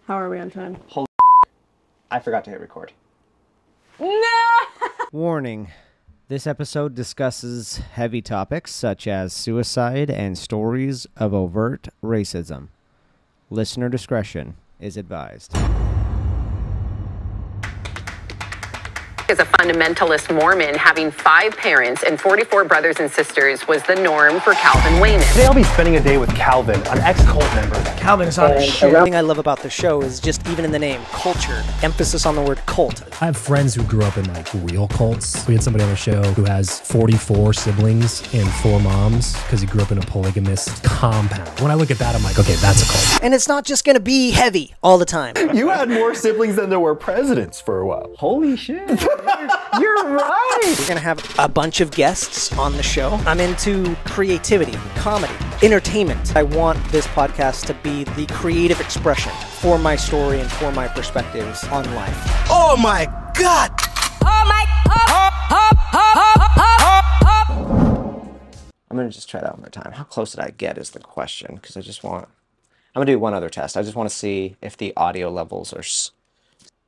How are we on time? Holy I forgot to hit record. No! Warning. This episode discusses heavy topics such as suicide and stories of overt racism. Listener discretion is advised. As a fundamentalist Mormon, having 5 parents and 44 brothers and sisters was the norm for Calvin Wayman. Today I'll be spending a day with Calvin, an ex-cult member. Calvin is on a shit. The thing I love about the show is just even in the name, culture, emphasis on the word cult. I have friends who grew up in like real cults. We had somebody on the show who has 44 siblings and 4 moms because he grew up in a polygamist compound. When I look at that, I'm like, okay, that's a cult. And it's not just going to be heavy all the time. You had more siblings than there were presidents for a while. Holy shit. You're right. We're going to have a bunch of guests on the show. I'm into creativity, comedy, entertainment. I want this podcast to be the creative expression for my story and for my perspectives on life. Oh my God! Oh my! I'm going to just try that one more time. How close did I get is the question, because I'm going to do one other test. I just want to see if the audio levels are...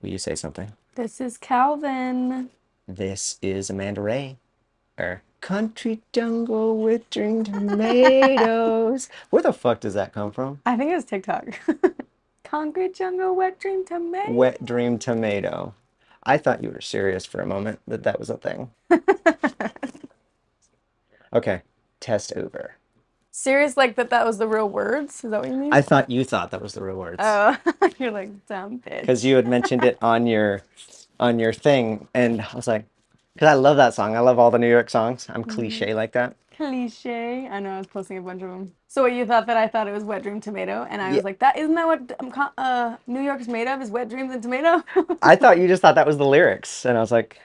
Will you say something? This is Calvin. This is Amanda Ray. Country jungle with green tomatoes. Where the fuck does that come from? I think it was TikTok. Concrete jungle, wet dream tomato. Wet dream tomato. I thought you were serious for a moment that was a thing. Okay, test over. Serious, like that was the real words? Is that what you mean? I thought you thought that was the real words. Oh, you're like, dumb bitch. Because you had mentioned it on your thing, and I was like, because I love that song. I love all the New York songs. I'm cliche like that. Cliche. I know, I was posting a bunch of them. So what you thought that I thought it was wet dream tomato, and I was like, isn't that what New York's made of? Is wet dreams and tomato? I thought you just thought that was the lyrics, and I was like,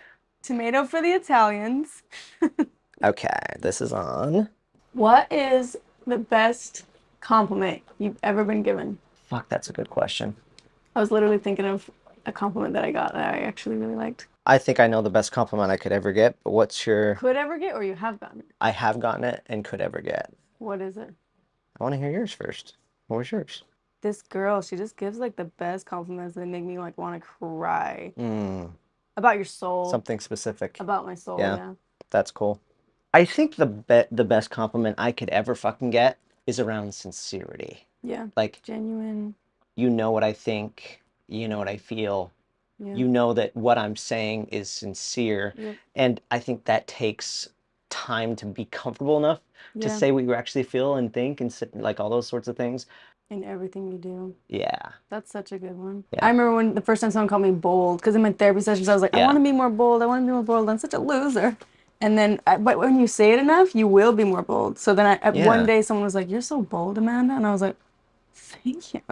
tomato for the Italians. okay, this is on. What is the best compliment you've ever been given? Fuck, that's a good question. I was literally thinking of a compliment that I got that I actually really liked. I think I know the best compliment I could ever get, but what's your... Could ever get, or you have gotten it? I have gotten it and could ever get. What is it? I want to hear yours first. What was yours? This girl, she just gives like the best compliments that make me like want to cry. Mm. About your soul. Something specific. About my soul, yeah. That's cool. I think the best compliment I could ever fucking get is around sincerity. Yeah. Like, genuine. You know what I think. You know what I feel. Yeah. You know that what I'm saying is sincere. Yep. And I think that takes time to be comfortable enough to say what you actually feel and think and like all those sorts of things. In everything you do. Yeah. That's such a good one. Yeah. I remember when the first time someone called me bold, because in my therapy sessions I was like, I want to be more bold. I want to be more bold. I'm such a loser. And then, but when you say it enough, you will be more bold. So then one day someone was like, you're so bold, Amanda. And I was like, thank you.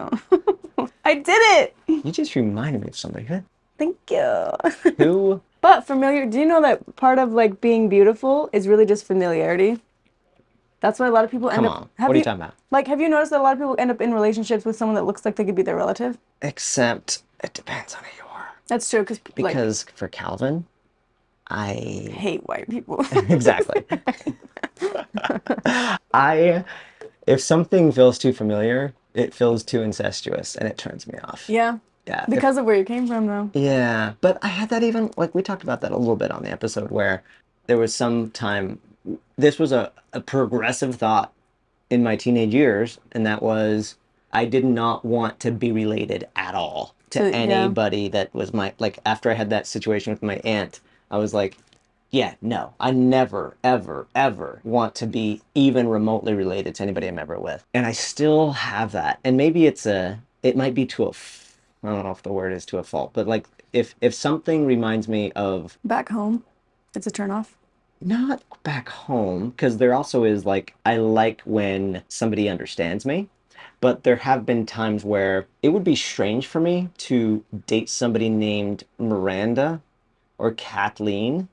I did it. You just reminded me of somebody. Thank you. Who? But familiar, do you know that part of like being beautiful is really just familiarity? That's why a lot of people end up... Come on, what are you talking about? Like, have you noticed that a lot of people end up in relationships with someone that looks like they could be their relative? Except, it depends on who you are. That's true, because for Calvin, I hate white people. Exactly. If something feels too familiar, it feels too incestuous, and it turns me off. Yeah. Yeah. Because of where you came from, though. Yeah, but I had that even, like, we talked about that a little bit on the episode, where there was some time, this was a progressive thought in my teenage years, and that was, I did not want to be related at all to anybody that was like, after I had that situation with my aunt, I was like, yeah, no, I never, ever, ever want to be even remotely related to anybody I'm ever with. And I still have that. And maybe it might be I don't know if the word is to a fault, but like if something reminds me of... Back home, it's a turnoff. Not back home, because there also is like, I like when somebody understands me, but there have been times where it would be strange for me to date somebody named Miranda or Kathleen.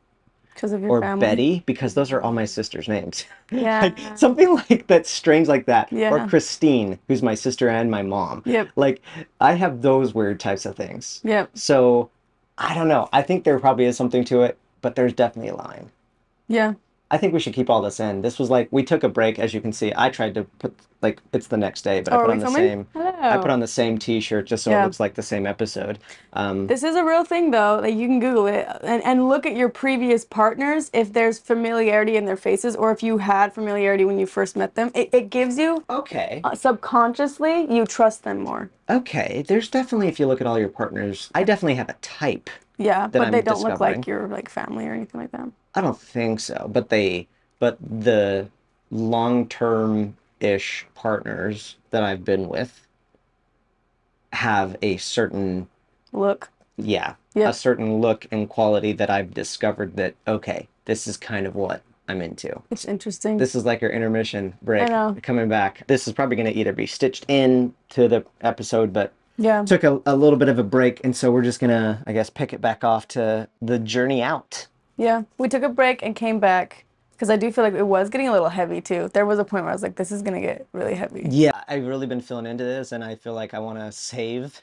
Because of your or family. Betty, because those are all my sister's names. Yeah. Like, something like that strange like that. Yeah. Or Christine, who's my sister and my mom. Yep. Like, I have those weird types of things. Yep. So, I don't know. I think there probably is something to it, but there's definitely a line. Yeah. I think we should keep all this in. This was like, we took a break, as you can see. I tried to like it's the next day, but I Oh, put are on we the filming? same. Hello. I put on the same T-shirt just so it looks like the same episode. This is a real thing, though. Like, you can Google it and look at your previous partners if there's familiarity in their faces, or if you had familiarity when you first met them. It gives you subconsciously you trust them more. Okay, there's definitely, if you look at all your partners, I definitely have a type. Yeah, but they don't look discovering. like your like family or anything like that. I don't think so, but the long-term-ish partners that I've been with have a certain look. Yeah, a certain look and quality that I've discovered that, okay, this is kind of what I'm into. It's interesting. This is like our intermission break. I know. Coming back. This is probably going to either be stitched in to the episode, but yeah, took a little bit of a break, and so we're just going to, I guess, pick it back off to the journey out. Yeah, we took a break and came back because I do feel like it was getting a little heavy too. There was a point where I was like, this is going to get really heavy. Yeah, I've really been feeling into this, and I feel like I want to save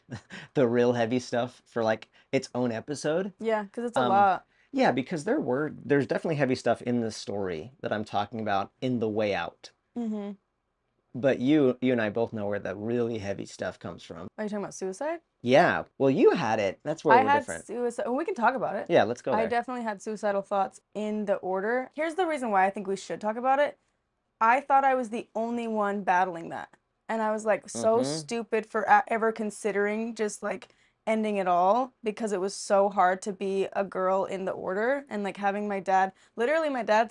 the real heavy stuff for like its own epised. Yeah, because it's a lot. Yeah, because there's definitely heavy stuff in the story that I'm talking about in the way out. Mm-hmm. But you and I both know where the really heavy stuff comes from. Are you talking about suicide? Yeah. Well, you had it. That's where we're different. I had suicide. We can talk about it. Yeah, let's go there. I definitely had suicidal thoughts in the order. Here's the reason why I think we should talk about it. I thought I was the only one battling that. And I was like so stupid for ever considering just like ending it all, because it was so hard to be a girl in the order. And like having my dad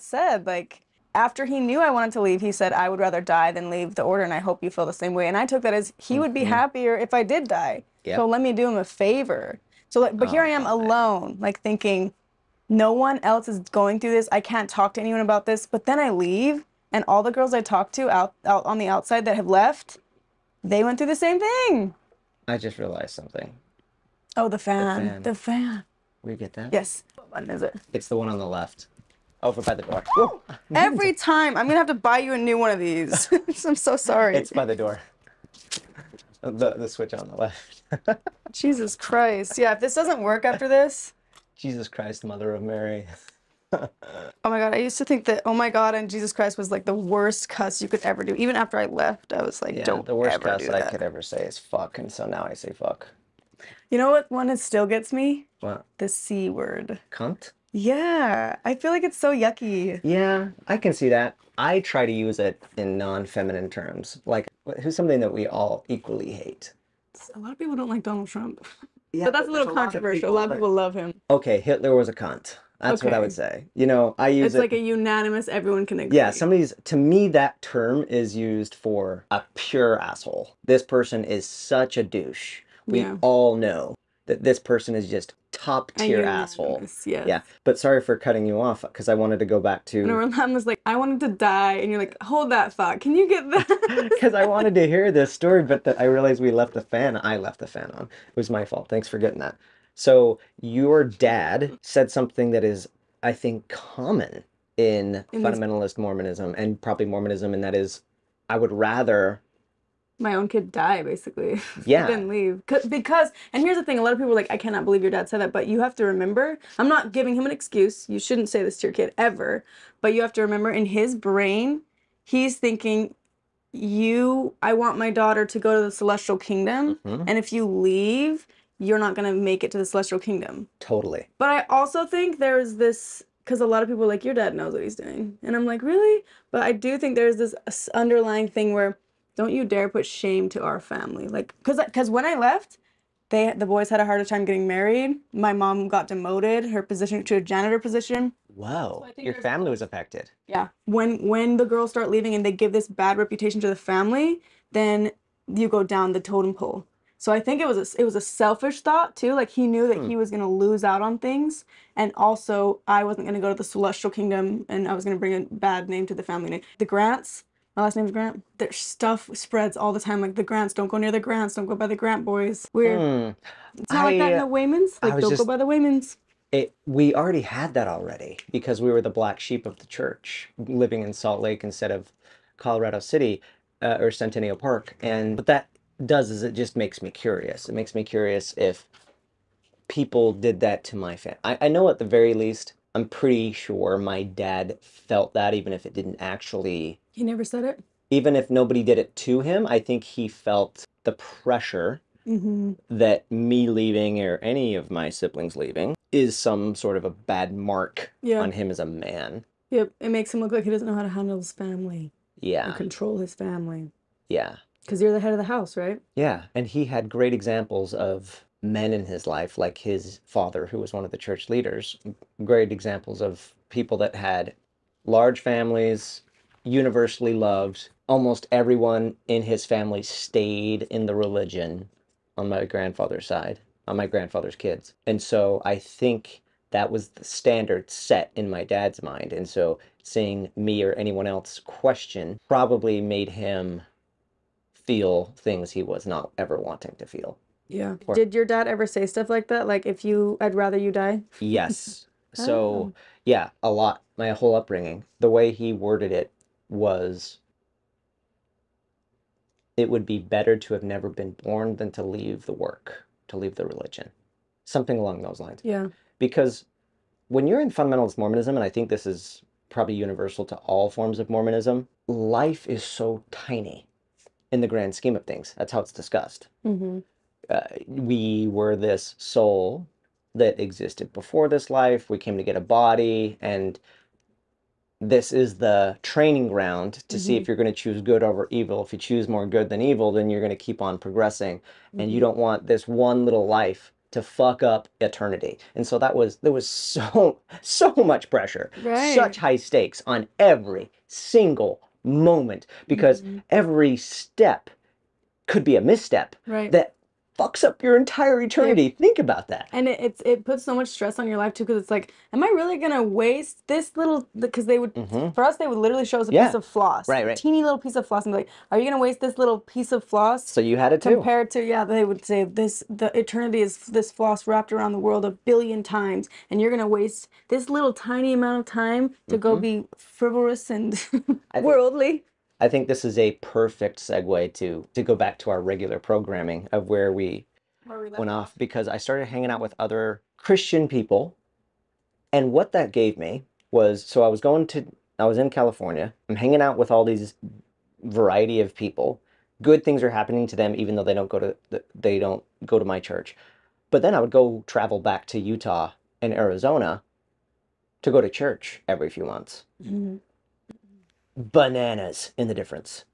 said, like, after he knew I wanted to leave, he said, I would rather die than leave the order, and I hope you feel the same way. And I took that as he would be happier if I did die. Yep. So let me do him a favor. So like, but here I am alone, like thinking no one else is going through this. I can't talk to anyone about this. But then I leave, and all the girls I talked to out on the outside that have left, they went through the same thing. I just realized something. Oh, the fan. The fan. Will you get that? Yes. What button is it? It's the one on the left. Over by the door. Every time. I'm going to have to buy you a new one of these. I'm so sorry. It's by the door. The switch on the left. Jesus Christ. Yeah, if this doesn't work after this. Jesus Christ, Mother of Mary. Oh my God, I used to think that, oh my God, and Jesus Christ was like the worst cuss you could ever do. Even after I left, I was like, yeah, don't the worst ever cuss do that that. I could ever say is fuck, and so now I say fuck. You know what one that still gets me? What? The C word. Cunt? Yeah, I feel like it's so yucky. Yeah, I can see that. I try to use it in non-feminine terms. Like, who's something that we all equally hate? A lot of people don't like Donald Trump. Yeah, but that's a little controversial. A lot of people love him. Okay, Hitler was a cunt. That's what I would say. You know, I use it's like a unanimous, everyone can agree. Yeah, to me, that term is used for a pure asshole. This person is such a douche. We all know that this person is just top tier asshole. Yes. Yeah, but sorry for cutting you off, because I wanted to go back to... And Orlando was like, I wanted to die, and you're like, hold that thought. Can you get that? Because I wanted to hear this story, but I realized I left the fan on. It was my fault. Thanks for getting that. So your dad said something that is, I think, common in Fundamentalist Mormonism, and probably Mormonism, and that is, I would rather... my own kid die, basically. Yeah. Didn't leave. Because, and here's the thing, a lot of people are like, I cannot believe your dad said that, but you have to remember, I'm not giving him an excuse, you shouldn't say this to your kid ever, but you have to remember, in his brain, he's thinking, I want my daughter to go to the celestial kingdom, and if you leave, you're not going to make it to the celestial kingdom. Totally. But I also think there's this, because a lot of people are like, your dad knows what he's doing. And I'm like, really? But I do think there's this underlying thing where, don't you dare put shame to our family. Like, because when I left, the boys had a harder time getting married. My mom got demoted, her position to a janitor position. Whoa, so your family was affected. Yeah. When the girls start leaving and they give this bad reputation to the family, then you go down the totem pole. So I think it was a selfish thought too. Like, he knew that he was going to lose out on things, and also I wasn't going to go to the celestial kingdom, and I was going to bring a bad name to the family name. The Grants, my last name's Grant, their stuff spreads all the time. Like, the Grants, don't go near the Grants, don't go by the Grant boys. Weird. It's not like that in the Waymans. Like, don't go by the Waymans. We already had that already, because we were the black sheep of the church, living in Salt Lake instead of Colorado City or Centennial Park. And what that does is it just makes me curious. It makes me curious if people did that to my family. I know at the very least, I'm pretty sure my dad felt that, even if it didn't actually... He never said it? even if nobody did it to him, I think he felt the pressure that me leaving or any of my siblings leaving is some sort of a bad mark on him as a man. Yep, it makes him look like he doesn't know how to handle his family. Yeah. And control his family. Yeah. Because you're the head of the house, right? Yeah, and he had great examples of men in his life, like his father, who was one of the church leaders. Great examples of people that had large families, universally loved. Almost everyone in his family stayed in the religion on my grandfather's side, on my grandfather's kids. And so I think that was the standard set in my dad's mind. And so seeing me or anyone else question probably made him feel things he was not ever wanting to feel. Yeah. Did your dad ever say stuff like that? Like, I'd rather you die? Yes. So, yeah, a lot. My whole upbringing, the way he worded it was, it would be better to have never been born than to leave the work, to leave the religion. Something along those lines. Yeah. Because when you're in Fundamentalist Mormonism, and I think this is probably universal to all forms of Mormonism, life is so tiny in the grand scheme of things. That's how it's discussed. We were this soul that existed before this life. We came to get a body, and this is the training ground to see if you're going to choose good over evil. If you choose more good than evil, then you're going to keep on progressing, and you don't want this one little life to fuck up eternity. And so there was so much pressure, such high stakes on every single moment, because every step could be a misstep that fucks up your entire eternity. Think about that. And it puts so much stress on your life too, because it's like, am I really gonna waste this little? Because they would, for us, they would literally show us a piece of floss, a teeny little piece of floss, and be like, "Are you gonna waste this little piece of floss?" So you had it too. Compared to they would say the eternity is this floss wrapped around the world 1 billion times, and you're gonna waste this little tiny amount of time to go be frivolous and worldly. I think this is a perfect segue to go back to our regular programming of where we went off, because I started hanging out with other Christian people, and what that gave me was, so I was in California, I'm hanging out with all these variety of people. Good things are happening to them, even though they don't go to my church. But then I would go travel back to Utah and Arizona to go to church every few months. Bananas in the difference.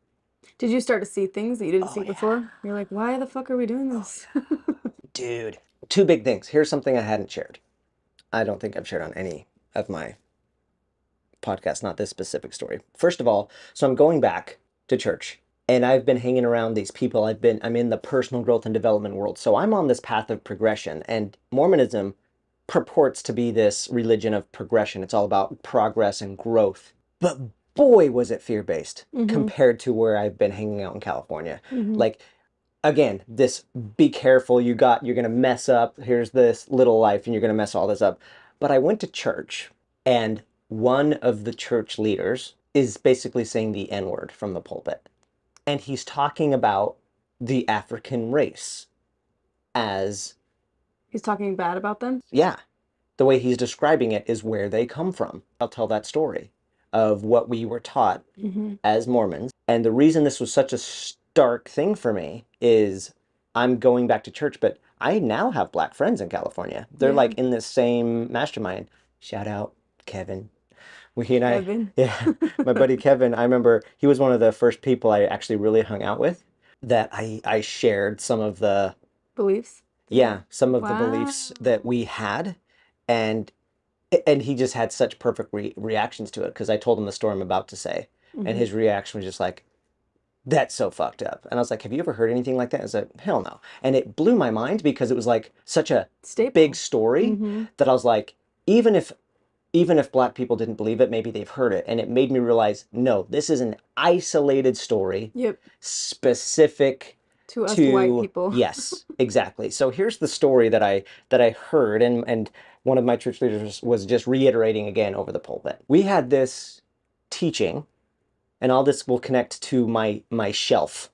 Did you start to see things that you didn't see before? You're like, why the fuck are we doing this? Dude, two big things. Here's something I hadn't shared. I don't think I've shared on any of my podcasts, not this specific story. First of all, so I'm going back to church, and I've been hanging around these people. I'm in the personal growth and development world. So I'm on this path of progression, and Mormonism purports to be this religion of progression. It's all about progress and growth. But boy, was it fear-based compared to where I've been hanging out in California. Like, again, this be careful, you're going to mess up. Here's this little life, and you're going to mess all this up. But I went to church, and one of the church leaders is basically saying the N-word from the pulpit. And he's talking about the African race as... He's talking bad about them? Yeah. The way he's describing it is where they come from. I'll tell that story of what we were taught as Mormons. And the reason this was such a stark thing for me is I'm going back to church, but I now have Black friends in California. They're like in this same mastermind. Shout out Kevin. Kevin. My buddy Kevin, I remember he was one of the first people I actually really hung out with, that I shared some of the beliefs. Yeah, some of the beliefs that we had, and he just had such perfect reactions to it, because I told him the story I'm about to say, and his reaction was just like, "That's so fucked up." And I was like, "Have you ever heard anything like that?" I was like, "Hell no." And it blew my mind, because it was like such a big story that I was like, even if Black people didn't believe it, maybe they've heard it. And it made me realize, no, this is an isolated story, specific to us white people. Yes, exactly. So here's the story that I heard, and one of my church leaders was just reiterating again over the pulpit. We had this teaching, and all this will connect to my shelf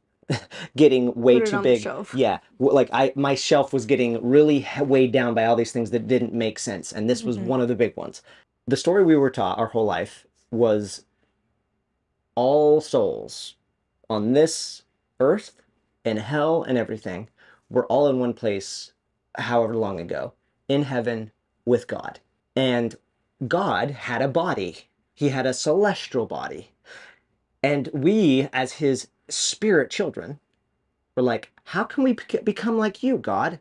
getting way too big. Yeah, like my shelf was getting really weighed down by all these things that didn't make sense, and this was one of the big ones. The story we were taught our whole life was all souls on this earth and hell and everything were all in one place however long ago, in heaven with God. And God had a body. He had a celestial body. And we, as his spirit children, were like, how can we become like you, God?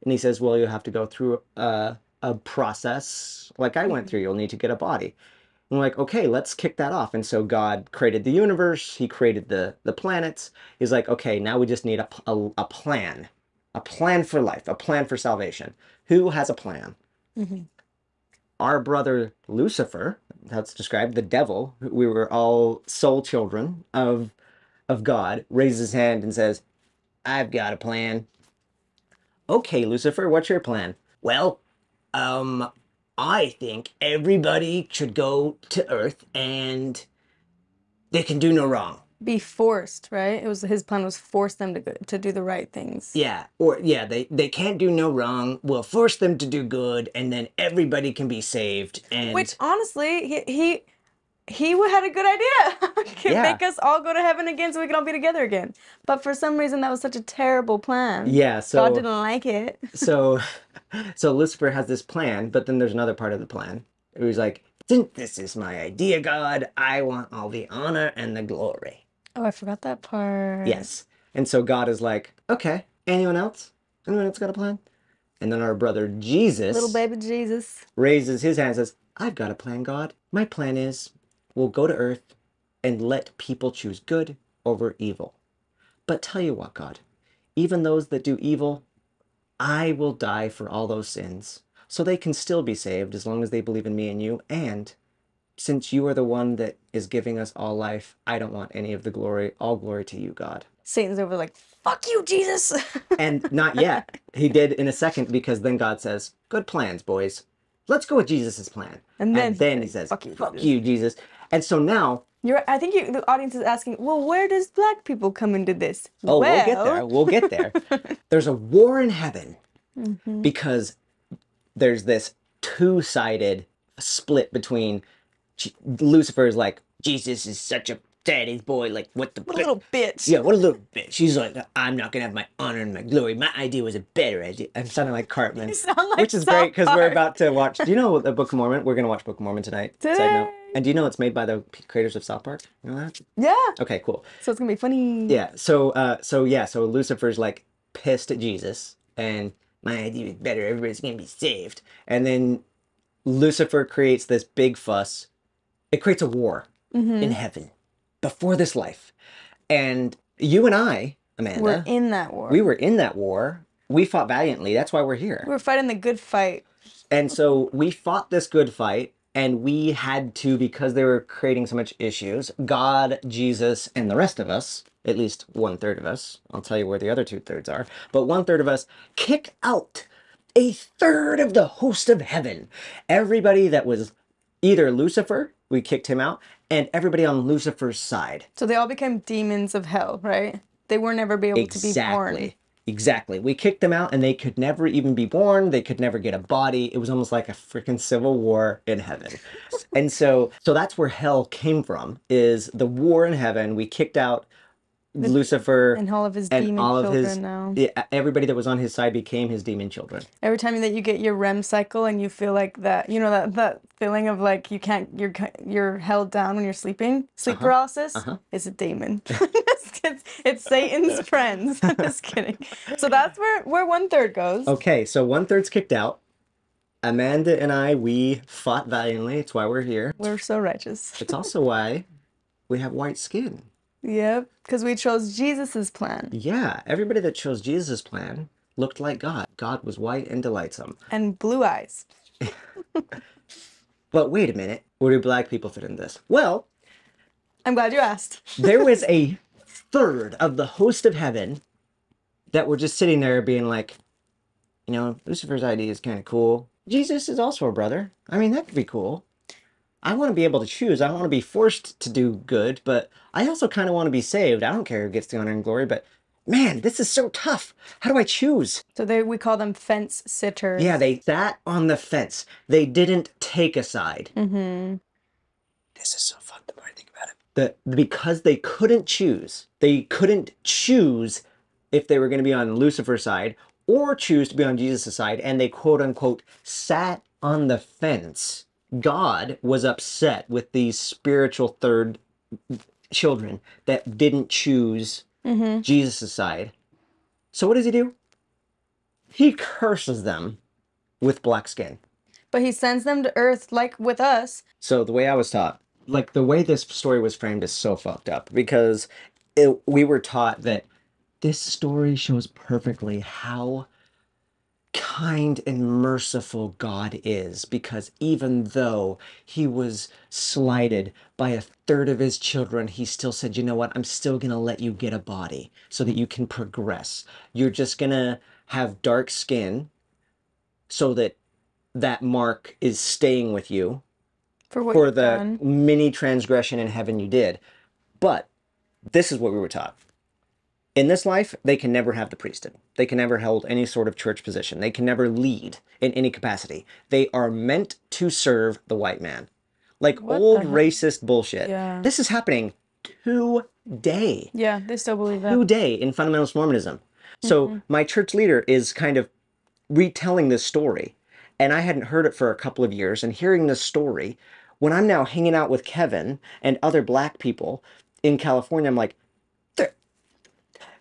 And he says, well, you'll have to go through a process like I went through. You'll need to get a body. And we're like, okay, let's kick that off. And so God created the universe. He created the planets. He's like, okay, now we just need a plan for life, a plan for salvation. Who has a plan? Mm-hmm. Our brother Lucifer, that's described, the devil, we were all soul children of God, raises his hand and says, I've got a plan. Okay, Lucifer, what's your plan? Well, I think everybody should go to Earth and they can do no wrong. Be forced, right? It was his plan was force them to do the right things. Yeah, they can't do no wrong. We'll force them to do good, and then everybody can be saved. And which honestly, he had a good idea. Make us all go to heaven again so we can all be together again. But for some reason, that was such a terrible plan. Yeah, so God didn't like it. so Lucifer has this plan, but then there's another part of the plan. It was like, since this is my idea, God, I want all the honor and the glory. Oh, I forgot that part. Yes. And so God is like, okay, anyone else? Anyone else got a plan? And then our brother Jesus, little baby Jesus, raises his hand and says, I've got a plan, God. My plan is we'll go to Earth and let people choose good over evil. But tell you what, God, even those that do evil, I will die for all those sins, so they can still be saved as long as they believe in me and you. And since you are the one that is giving us all life, I don't want any of the glory. All glory to you, God. Satan's over like, fuck you, Jesus. And not yet. He did in a second, because then God says, good plans, boys. Let's go with Jesus' plan. And then he says, fuck you, Jesus. And so now... I think the audience is asking, well, where does black people come into this? Oh, we'll get there. We'll get there. There's a war in heaven because there's this two-sided split between Lucifer's like, Jesus is such a daddy's boy, like, what a little bitch. Yeah, what a little bitch. She's like, I'm not going to have my honor and my glory. My idea was a better idea. I'm sounding like Cartman. Which is great, because we're about to watch, do you know the Book of Mormon? We're going to watch Book of Mormon tonight. Today. Side note. And do you know it's made by the creators of South Park? You know that? Yeah. Okay, cool. So it's going to be funny. Yeah, so Lucifer's like pissed at Jesus, and my idea is better. Everybody's going to be saved. And then Lucifer creates this big fuss. It creates a war in heaven before this life. And you and I, Amanda, we're in that war. We were in that war. We fought valiantly. That's why we're here. We're fighting the good fight. And so we fought this good fight, and we had to, because they were creating so much issues, God, Jesus, and the rest of us, at least 1/3 of us, I'll tell you where the other 2/3 are, but 1/3 of us kick out 1/3 of the host of heaven. Everybody that was either Lucifer, we kicked him out, and everybody on Lucifer's side. So they all became demons of hell, right? They were never able to be born. Exactly. We kicked them out, and they could never even be born. They could never get a body. It was almost like a freaking civil war in heaven. And so that's where hell came from, is the war in heaven. We kicked out Lucifer and all of his demon children now. Yeah, everybody that was on his side became his demon children. Every time that you get your REM cycle and you feel like that, you know, that feeling of like you're held down when you're sleeping, sleep paralysis, it's a demon. it's Satan's friends. Just kidding. So that's where 1/3 goes. Okay, so 1/3's kicked out. Amanda and I, we fought valiantly. It's why we're here. We're so righteous. It's also why we have white skin. Yep, because we chose Jesus's plan. Yeah, everybody that chose Jesus' plan looked like God. God was white and delightsome. And blue eyes. But wait a minute, where do black people fit in this? Well, I'm glad you asked. There was 1/3 of the host of heaven that were just sitting there being like, you know, Lucifer's idea is kind of cool. Jesus is also a brother. I mean, that could be cool. I want to be able to choose. I don't want to be forced to do good, but I also kind of want to be saved. I don't care who gets the honor and glory, but man, this is so tough. How do I choose? So we call them fence sitters. Yeah, they sat on the fence. They didn't take a side. Mm-hmm. This is so fun the more I think about it. because they couldn't choose if they were going to be on Lucifer's side or choose to be on Jesus' side, and they quote unquote sat on the fence. God was upset with these spiritual third children that didn't choose Jesus' side. So what does he do? He curses them with black skin. But he sends them to Earth like with us. So the way I was taught, like the way this story was framed is so fucked up, because we were taught that this story shows perfectly how kind and merciful God is, because even though he was slighted by a third of his children, he still said, you know what, I'm still going to let you get a body so that you can progress. You're just going to have dark skin so that that mark is staying with you for the mini transgression in heaven you did. But this is what we were taught. In this life, they can never have the priesthood. They can never hold any sort of church position. They can never lead in any capacity. They are meant to serve the white man. Like old racist bullshit. Yeah. This is happening today. Yeah, they still believe that. Today in Fundamentalist Mormonism. So my church leader is kind of retelling this story. And I hadn't heard it for a couple of years. And hearing this story, when I'm now hanging out with Kevin and other black people in California, I'm like,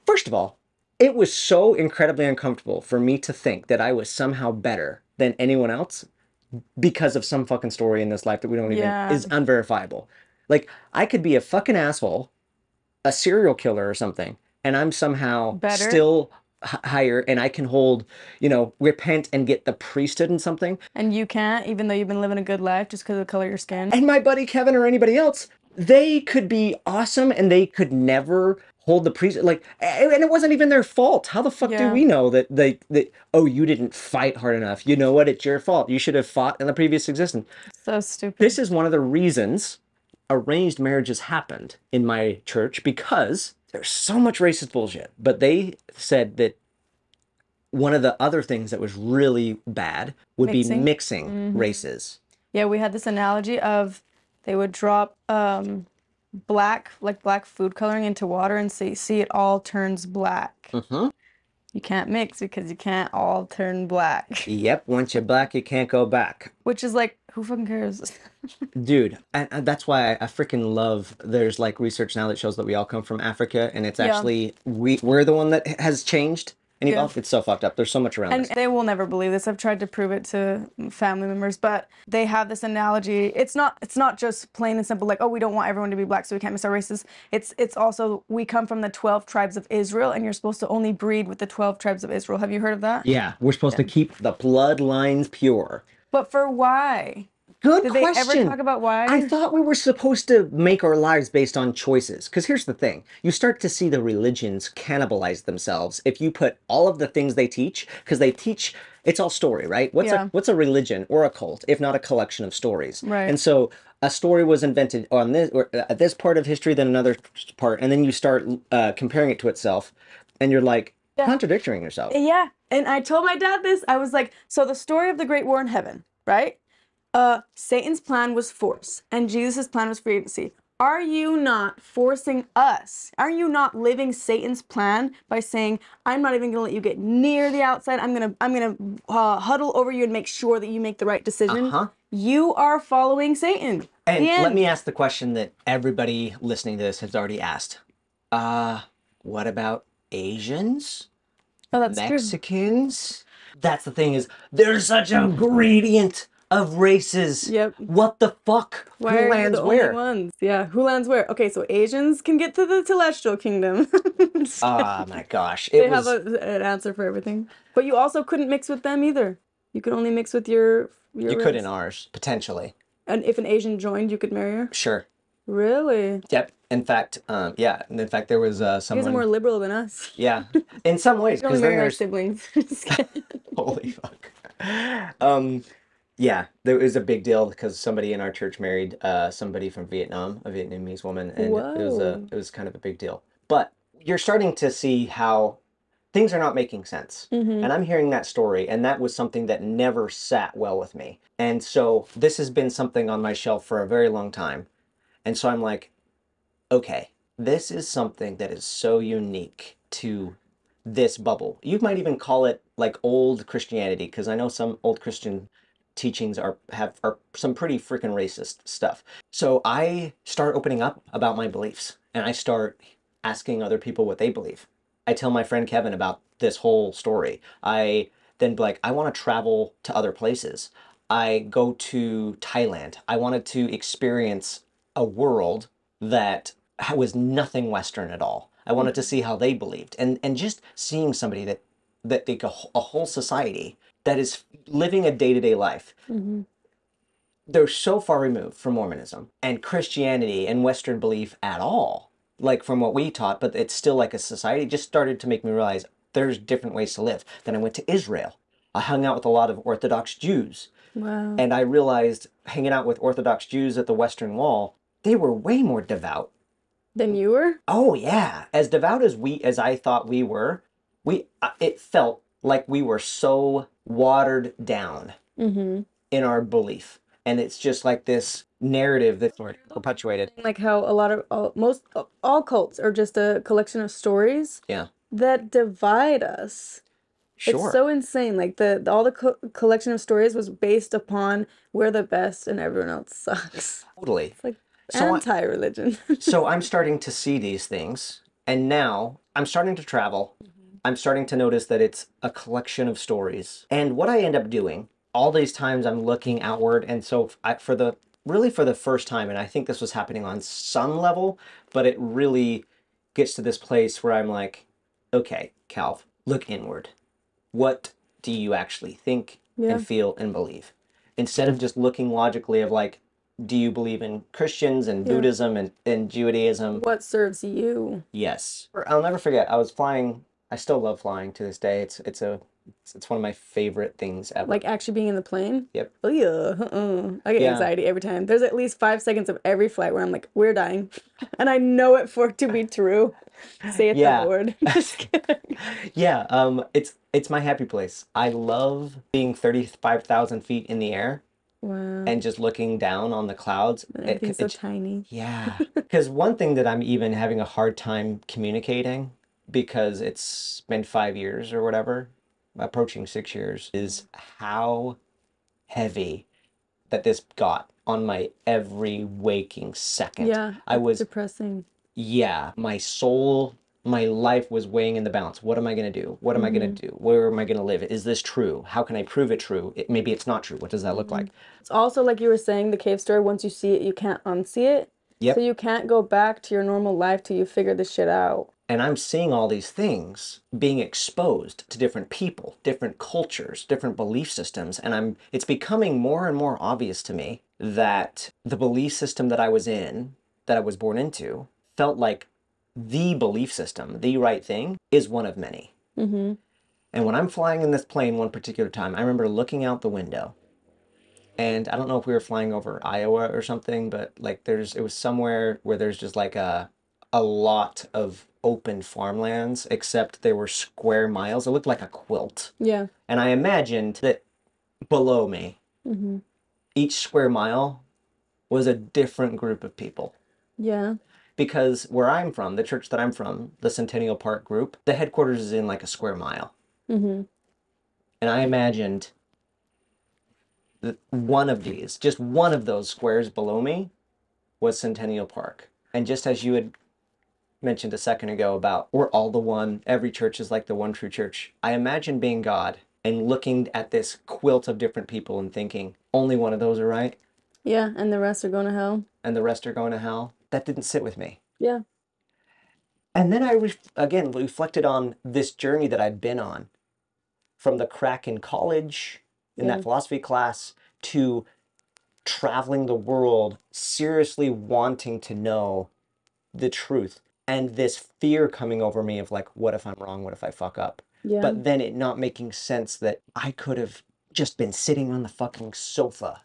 first of all, it was so incredibly uncomfortable for me to think that I was somehow better than anyone else because of some fucking story in this life that we don't even, is unverifiable. Like, I could be a fucking asshole, a serial killer or something, and I'm somehow still higher, and I can hold, repent and get the priesthood in something. And you can't, even though you've been living a good life just because of the color of your skin. And my buddy Kevin or anybody else, they could be awesome and they could never hold the priesthood. Like, and it wasn't even their fault. How the fuck do we know that you didn't fight hard enough? You know what? It's your fault. You should have fought in the previous existence. So stupid. This is one of the reasons arranged marriages happened in my church, because there's so much racist bullshit. But they said that one of the other things that was really bad would be mixing races. Yeah, we had this analogy of they would drop black food coloring into water and see it all turns black. You can't mix because you can't all turn black. Yep, once you're black, you can't go back. Which is like, who fucking cares? Dude, and that's why I freaking love, there's like research now that shows that we all come from Africa, and it's actually, we're the one that has changed. And it's so fucked up. There's so much around this. They will never believe this. I've tried to prove it to family members, but they have this analogy. It's not just plain and simple like, oh, we don't want everyone to be black, so we can't mix our races. It's also, we come from the 12 tribes of Israel, and you're supposed to only breed with the 12 tribes of Israel. Have you heard of that? Yeah, we're supposed to keep the bloodlines pure. But for why? Good question. Did they ever talk about why? I thought we were supposed to make our lives based on choices. Because here's the thing. You start to see the religions cannibalize themselves if you put all of the things they teach, because they teach, it's all story, right? What's a religion or a cult, if not a collection of stories? Right. And so a story was invented on this, or at this part of history, then another part, and then you start comparing it to itself, and you're like, contradicting yourself. Yeah. And I told my dad this. I was like, so the story of the Great War in Heaven, right? Satan's plan was force, and Jesus' plan was for agency. Are you not forcing us? Are you not living Satan's plan by saying, I'm not even going to let you get near the outside. I'm gonna huddle over you and make sure that you make the right decision. You are following Satan. And let me ask the question that everybody listening to this has already asked. What about Asians? Oh, that's Mexicans? True. That's the thing, is there's such a gradient of races. Yep. What the fuck? Why who are lands you the where? Only ones? Yeah, who lands where? Okay, so Asians can get to the Celestial Kingdom. Oh my gosh. They have an answer for everything. But you also couldn't mix with them either. You could only mix with your You race. could in ours, potentially. And if an Asian joined, you could marry her? Sure. Really? Yep. In fact, yeah. In fact, there was someone... You guys are more liberal than us. Yeah. In some ways. Because then there's siblings. Holy fuck. Yeah, there was a big deal because somebody in our church married somebody from Vietnam, a Vietnamese woman, and it was kind of a big deal. But you're starting to see how things are not making sense. And I'm hearing that story, and that was something that never sat well with me. And so this has been something on my shelf for a very long time. And so I'm like, okay, this is something that is so unique to this bubble. You might even call it like old Christianity, because I know some old Christian teachings are some pretty freaking racist stuff. So I start opening up about my beliefs, and I start asking other people what they believe. I tell my friend Kevin about this whole story. I then be like, I want to travel to other places. I go to Thailand. I wanted to experience a world that was nothing Western at all. I wanted to see how they believed, and just seeing somebody that like a whole society that is living a day-to-day life. They're so far removed from Mormonism and Christianity and Western belief at all, like from what we taught, but it's still like a society. It just started to make me realize there's different ways to live. Then I went to Israel. I hung out with a lot of Orthodox Jews. Wow. And I realized hanging out with Orthodox Jews at the Western Wall, they were way more devout. Than you were? Oh yeah, as devout as I thought we were, it felt like we were so watered down in our belief, and it's just like this narrative that's perpetuated. Like how a lot of all cults are just a collection of stories. Yeah. That divide us. Sure. It's so insane. Like all the collection of stories was based upon we're the best and everyone else sucks. Totally. It's like anti-religion. So I'm starting to see these things, and now I'm starting to travel. I'm starting to notice that it's a collection of stories. And what I end up doing, all these times I'm looking outward, and so for the first time, and I think this was happening on some level, but it really gets to this place where I'm like, okay, Calv, look inward. What do you actually think and feel and believe? Instead of just looking logically of like, do you believe in Christians and Buddhism and Judaism? What serves you? Yes. I'll never forget, I was flying. I still love flying to this day. It's one of my favorite things ever. Like actually being in the plane? Yep. Oh yeah. I get anxiety every time. There's at least 5 seconds of every flight where I'm like, we're dying. And I know it for it to be true. Say it the Lord. Just kidding. Yeah, it's my happy place. I love being 35,000 feet in the air. Wow. And just looking down on the clouds. Everything's so tiny. Yeah. Because one thing that I'm even having a hard time communicating, because it's been 5 years or whatever, approaching 6 years, is how heavy that this got on my every waking second. Yeah, it's depressing. Yeah, my soul, my life was weighing in the balance. What am I going to do? What am I going to do? Where am I going to live? Is this true? How can I prove it true? Maybe it's not true. What does that look like? It's also like you were saying, the cave story, once you see it, you can't unsee it. Yep. So you can't go back to your normal life till you figure this shit out. And I'm seeing all these things being exposed to different people, different cultures, different belief systems. And it's becoming more and more obvious to me that the belief system that I was in, that I was born into, felt like the belief system, the right thing, is one of many. And when I'm flying in this plane one particular time, I remember looking out the window. And I don't know if we were flying over Iowa or something, but like it was somewhere where there's just like a lot of open farmlands, except they were square miles. It looked like a quilt. Yeah. And I imagined that below me, each square mile was a different group of people. Yeah. Because where I'm from, the church that I'm from, the Centennial Park group, the headquarters is in like a square mile. And I imagined that just one of those squares below me was Centennial Park. And just as you had mentioned a second ago about we're all the one, every church is like the one true church, I imagine being God and looking at this quilt of different people and thinking, only one of those are right. Yeah, and the rest are going to hell. And the rest are going to hell. That didn't sit with me. Yeah. And then I again reflected on this journey that I'd been on, from the crack in college, in that philosophy class, to traveling the world, seriously wanting to know the truth. And this fear coming over me of like, what if I'm wrong? What if I fuck up? Yeah. But then it not making sense that I could have just been sitting on the fucking sofa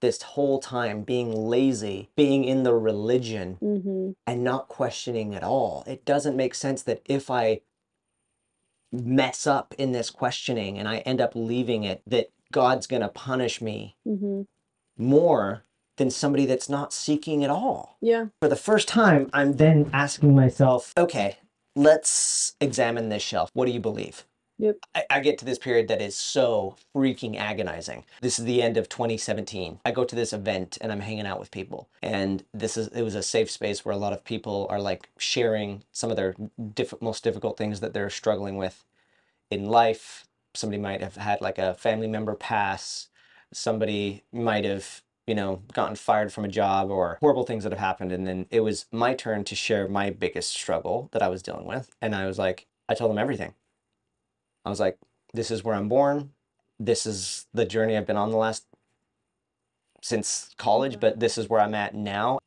this whole time, being lazy, being in the religion, and not questioning at all. It doesn't make sense that if I mess up in this questioning and I end up leaving it, that God's gonna punish me more than somebody that's not seeking at all. Yeah. For the first time, I'm then asking myself, okay, let's examine this shelf. What do you believe? Yep. I get to this period that is so freaking agonizing. This is the end of 2017. I go to this event and I'm hanging out with people. And it was a safe space where a lot of people are like sharing some of their most difficult things that they're struggling with in life. Somebody might have had like a family member pass. Somebody might have, gotten fired from a job, or horrible things that have happened. And then it was my turn to share my biggest struggle that I was dealing with. And I was like, I told them everything. I was like, this is where I'm born. This is the journey I've been on since college, but this is where I'm at now.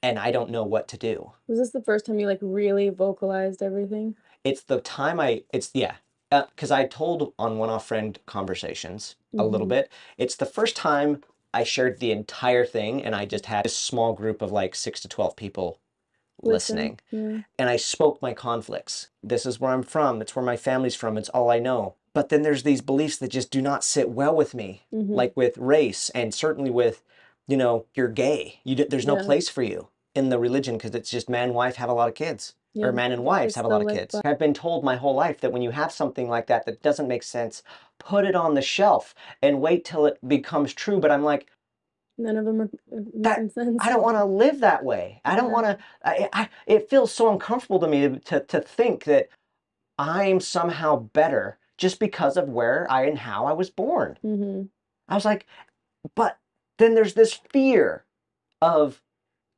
And I don't know what to do. Was this the first time you like really vocalized everything? It's the time because I told on one-off friend conversations a little bit. It's the first time I shared the entire thing, and I just had a small group of like 6 to 12 people listening. Yeah. And I spoke my conflicts. This is where I'm from. It's where my family's from. It's all I know. But then there's these beliefs that just do not sit well with me, like with race, and certainly with, you're gay. There's no place for you in the religion, because it's just man, wife, have a lot of kids. Yeah. Or man and wives have a lot of kids. I've been told my whole life that when you have something like that doesn't make sense, put it on the shelf and wait till it becomes true. But I'm like, none of them are making sense. I don't want to live that way. I don't want to. It feels so uncomfortable to me to think that I'm somehow better just because of where and how I was born. I was like, but then there's this fear of,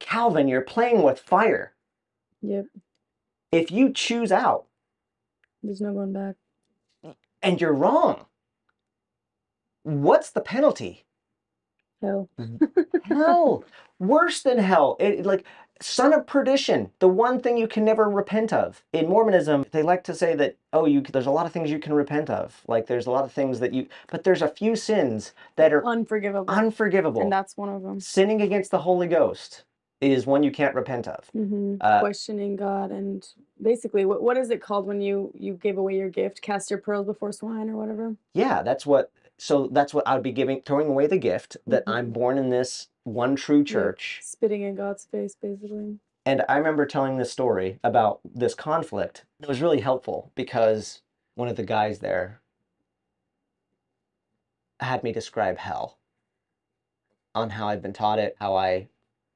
Calvin, you're playing with fire. Yep. If you choose out, there's no going back. And you're wrong, what's the penalty? Hell. Hell. Worse than hell. Like, son of perdition, the one thing you can never repent of. In Mormonism, they like to say that, there's a lot of things you can repent of. Like, there's a lot of things but there's a few sins that are unforgivable. And that's one of them. Sinning against the Holy Ghost is one you can't repent of. Questioning God, and basically, what is it called when you gave away your gift? Cast your pearls before swine, or whatever? Yeah, that's what I would be throwing away the gift that I'm born in this one true church. Yeah, spitting in God's face, basically. And I remember telling this story about this conflict. It was really helpful because one of the guys there had me describe hell on how I've been taught it, how I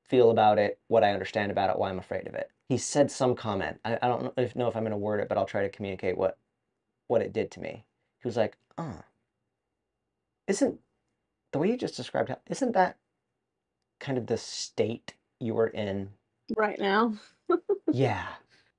feel about it, what I understand about it, why I'm afraid of it. He said some comment. I don't know if I'm going to word it, but I'll try to communicate what it did to me. He was like, isn't the way you just described it, isn't that kind of the state you were in right now? Yeah.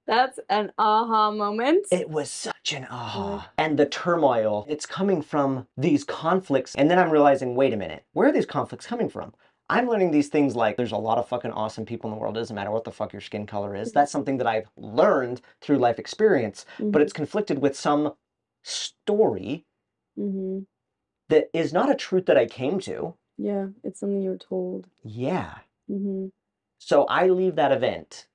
That's an aha moment. It was such an aha. And the turmoil, it's coming from these conflicts. And then I'm realizing, wait a minute, where are these conflicts coming from? I'm learning these things like there's a lot of fucking awesome people in the world. It doesn't matter what the fuck your skin color is. That's something that I've learned through life experience, but it's conflicted with some story that is not a truth that I came to. Yeah, it's something you were told. Yeah. So I leave that event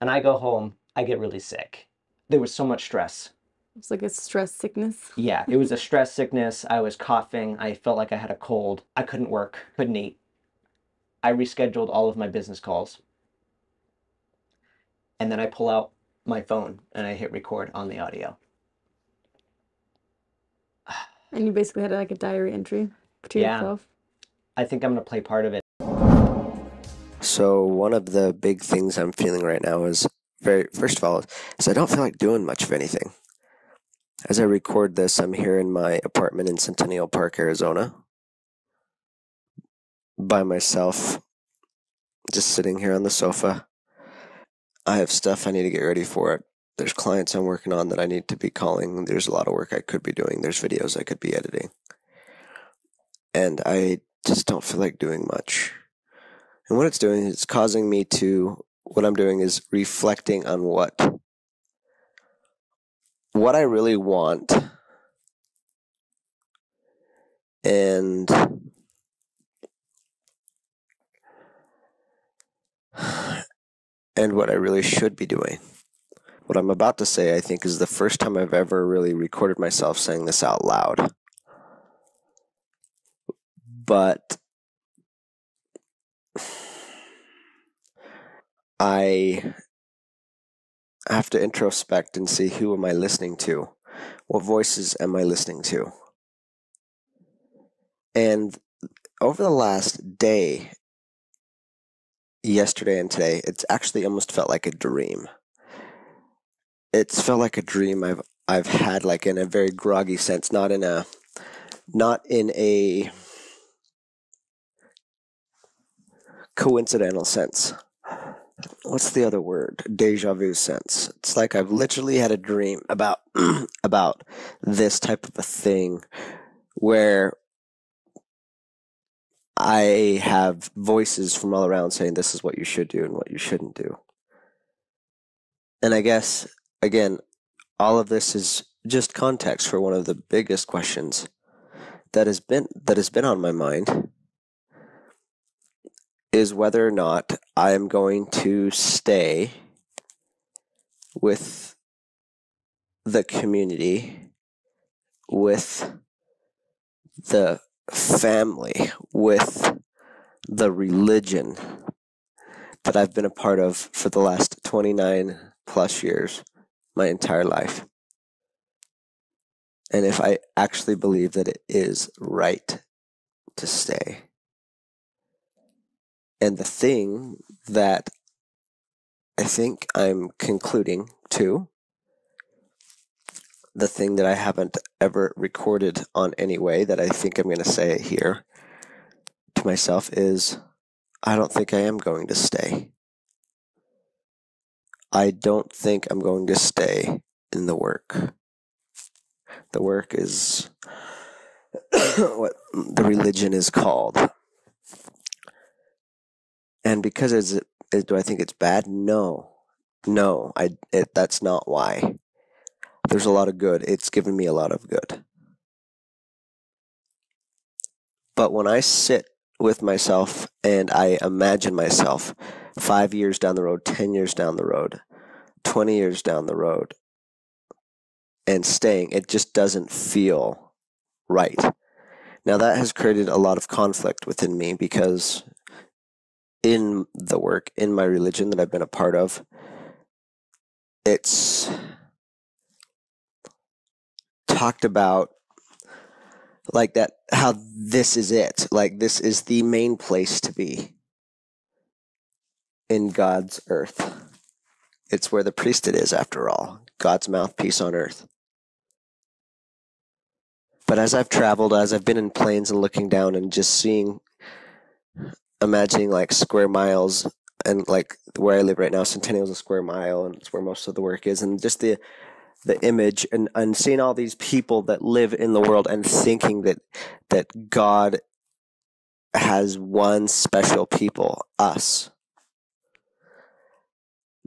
and I go home. I get really sick. There was so much stress. It's like a stress sickness. Yeah, it was a stress sickness. I was coughing. I felt like I had a cold. I couldn't work, couldn't eat. I rescheduled all of my business calls. And then I pull out my phone and I hit record on the audio. And you basically had like a diary entry to yourself. I think I'm going to play part of it. So one of the big things I'm feeling right now is, first of all, is I don't feel like doing much of anything. As I record this, I'm here in my apartment in Centennial Park, Arizona, by myself, just sitting here on the sofa. I have stuff I need to get ready for it. There's clients I'm working on that I need to be calling. There's a lot of work I could be doing. There's videos I could be editing. And I just don't feel like doing much. And what it's doing is causing me to, what I'm doing is reflecting on what I really want and what I really should be doing. What I'm about to say, I think, is the first time I've ever really recorded myself saying this out loud. But I have to introspect and see, who am I listening to? What voices am I listening to? And over the last day, yesterday and today, it's actually almost felt like a dream. It's felt like a dream I've had, like, in a very groggy sense, not in a coincidental sense. What's the other word? Deja vu sense. It's like I've literally had a dream about about this type of a thing, where I have voices from all around saying this is what you should do and what you shouldn't do. And I guess, again, all of this is just context for one of the biggest questions that has been on my mind, is whether or not I am going to stay with the community, with the family, with the religion that I've been a part of for the last 29 plus years, my entire life. And if I actually believe that it is right to stay. And the thing that I think I'm concluding to, the thing that I haven't ever recorded on any way, that I think I'm going to say it here to myself, is I don't think I am going to stay. I don't think I'm going to stay in the work. The work is what the religion is called. And because do I think it's bad? No, that's not why. There's a lot of good. It's given me a lot of good. But when I sit with myself and I imagine myself 5 years down the road, 10 years down the road, 20 years down the road, and staying, it just doesn't feel right. Now, that has created a lot of conflict within me, because in the work, in my religion that I've been a part of, it's talked about like that, how this is it, like this is the main place to be in God's earth. It's where the priesthood is, after all, God's mouthpiece on earth. But as I've traveled, as I've been in planes and looking down and just seeing, imagining like square miles, and like where I live right now, Centennial is a square mile, and it's where most of the work is, and just the image and seeing all these people that live in the world and thinking that God has one special people, us,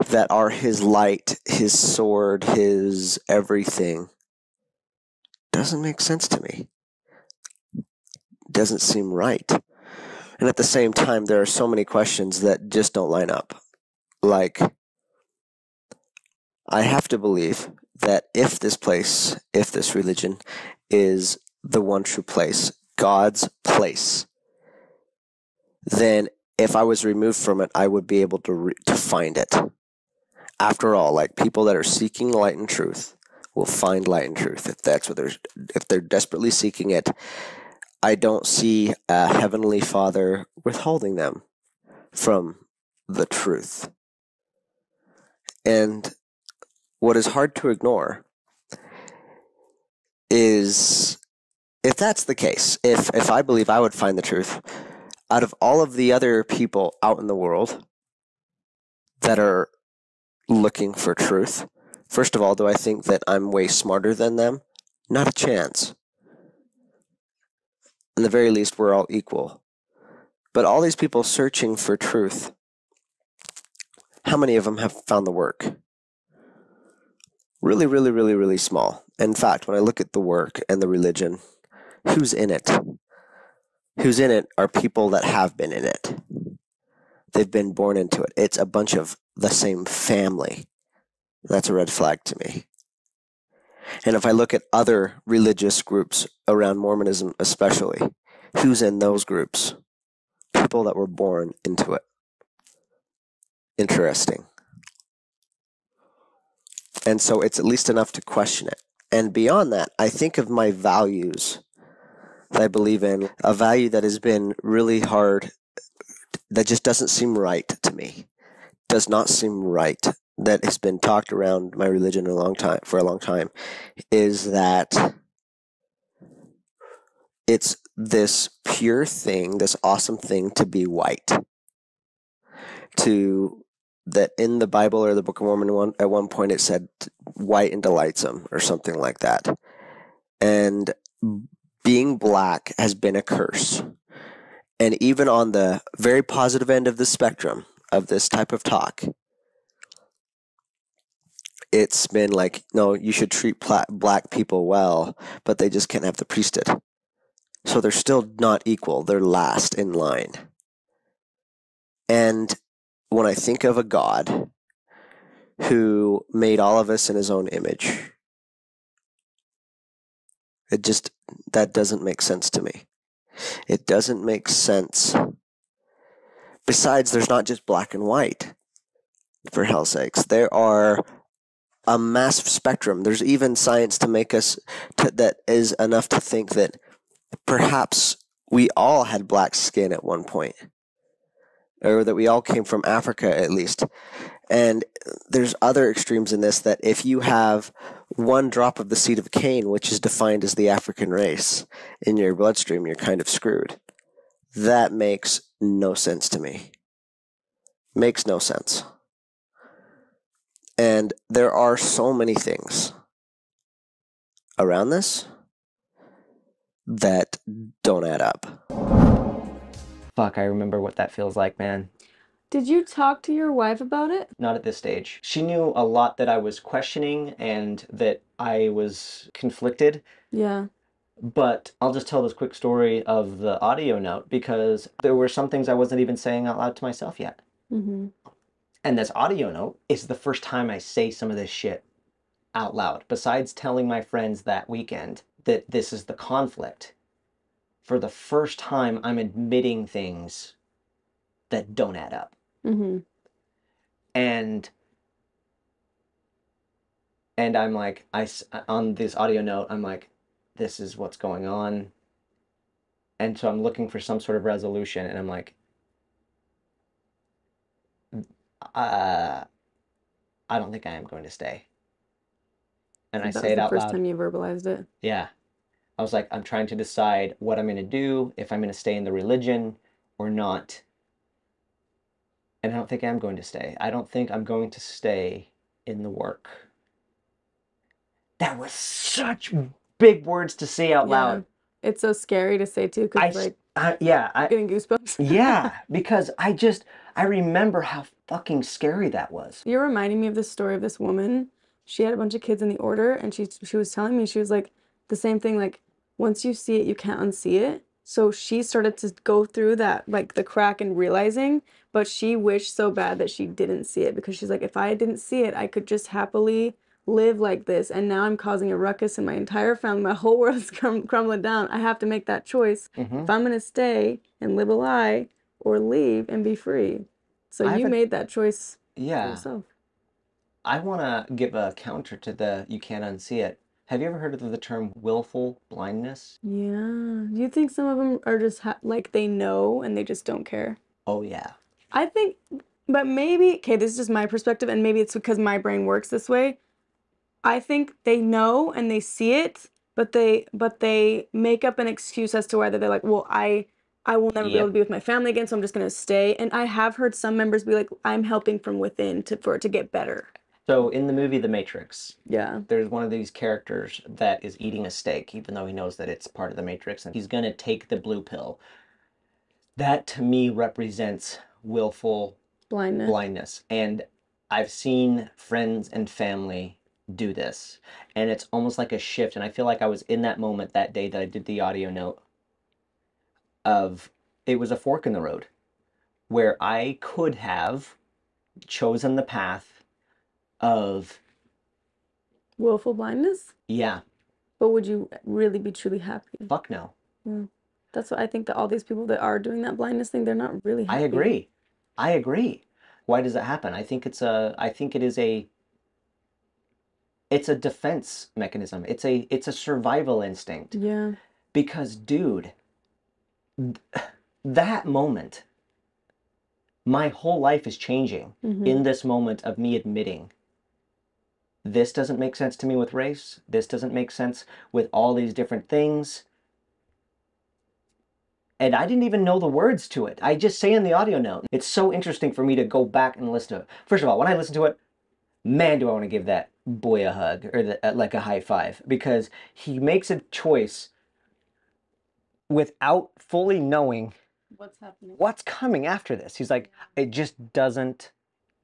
that are his light, his sword, his everything, doesn't make sense to me. Doesn't seem right. And at the same time, there are so many questions that just don't line up. Like, I have to believe that if this place, if this religion is the one true place, God's place, then if I was removed from it, I would be able to find it. After all, like, people that are seeking light and truth will find light and truth. If they're desperately seeking it, I don't see a heavenly Father withholding them from the truth. And what is hard to ignore is, if that's the case, if I believe I would find the truth, out of all of the other people out in the world that are looking for truth, first of all, do I think that I'm way smarter than them? Not a chance. In the very least, we're all equal. But all these people searching for truth, how many of them have found the work? Really, really, really, really small. In fact, when I look at the work and the religion, who's in it? Who's in it are people that have been in it. They've been born into it. It's a bunch of the same family. That's a red flag to me. And if I look at other religious groups around Mormonism especially, who's in those groups? People that were born into it. interesting. And so it's at least enough to question it. And beyond that, I think of my values that I believe in, a value that has been really hard, that just doesn't seem right to me, does not seem right, that has been talked around my religion for a long time, is that it's this pure thing, this awesome thing to be white. That in the Bible or the Book of Mormon, at one point it said white and delightsome or something like that. And being black has been a curse. And even on the very positive end of the spectrum of this type of talk, it's been like, no, you should treat black people well, but they just can't have the priesthood. So they're still not equal. They're last in line. And when I think of a God who made all of us in his own image, that doesn't make sense to me. It doesn't make sense. Besides, there's not just black and white, for hell's sakes. There are a massive spectrum. There's even science to make us, that is enough to think that perhaps we all had black skin at one point. Or that we all came from Africa, at least. And there's other extremes in this, that if you have one drop of the seed of Cain, which is defined as the African race, in your bloodstream, you're kind of screwed. That makes no sense to me. Makes no sense. And there are so many things around this that don't add up. Fuck, I remember what that feels like, man. Did you talk to your wife about it? Not at this stage. She knew a lot that I was questioning and that I was conflicted. Yeah. But I'll just tell this quick story of the audio note, because there were some things I wasn't even saying out loud to myself yet. Mm-hmm. And this audio note is the first time I say some of this shit out loud. Besides telling my friends that weekend that this is the conflict, for the first time I'm admitting things that don't add up. Mm-hmm. And I'm like, on this audio note, I'm like, this is what's going on. And so I'm looking for some sort of resolution, and I'm like, I don't think I am going to stay. And I say it out loud. That was the first time you verbalized it. Yeah. I was like, I'm trying to decide what I'm going to do, if I'm going to stay in the religion or not. And I don't think I'm going to stay. I don't think I'm going to stay in the work. That was such big words to say out loud. It's so scary to say too, because I'm getting goosebumps. Yeah, because I remember how fucking scary that was. You're reminding me of this story of this woman. She had a bunch of kids in the order, and she was telling me, she was like, the same thing, like, once you see it, you can't unsee it. So she started to go through that, like, the crack and realizing, but she wished so bad that she didn't see it, because she's like, if I didn't see it, I could just happily live like this, and now I'm causing a ruckus in my entire family. My whole world's crumbling down. I have to make that choice. Mm-hmm. If I'm going to stay and live a lie, or leave and be free. So you made that choice for yourself. I want to give a counter to the you can't unsee it. Have you ever heard of the term willful blindness? Yeah. Do you think some of them are just like they know and they just don't care? Oh, yeah. I think, but maybe, okay, this is just my perspective, and maybe it's because my brain works this way. I think they know and they see it, but they make up an excuse as to whether they're like, well, I will never be able to be with my family again, so I'm just going to stay. And I have heard some members be like, I'm helping from within for it to get better. So in the movie The Matrix, yeah, there's one of these characters that is eating a steak, even though he knows that it's part of the Matrix, and he's going to take the blue pill. That, to me, represents willful blindness. And I've seen friends and family do this, and it's almost like a shift. And I feel like I was in that moment that day that I did the audio note of, it was a fork in the road where I could have chosen the path of willful blindness. Yeah. But would you really be truly happy? Fuck no. Yeah. That's what I think, that all these people that are doing that blindness thing, they're not really happy. I agree. Why does that happen? I think it is a defense mechanism. It's a survival instinct. Yeah. Because, dude, that moment, my whole life is changing in this moment of me admitting this doesn't make sense to me with race. This doesn't make sense with all these different things. And I didn't even know the words to it. I just say in the audio note. It's so interesting for me to go back and listen to it. First of all, when I listen to it, man, do I want to give that boy a hug or like a high five, because he makes a choice without fully knowing what's happening, what's coming after this. He's like, it just doesn't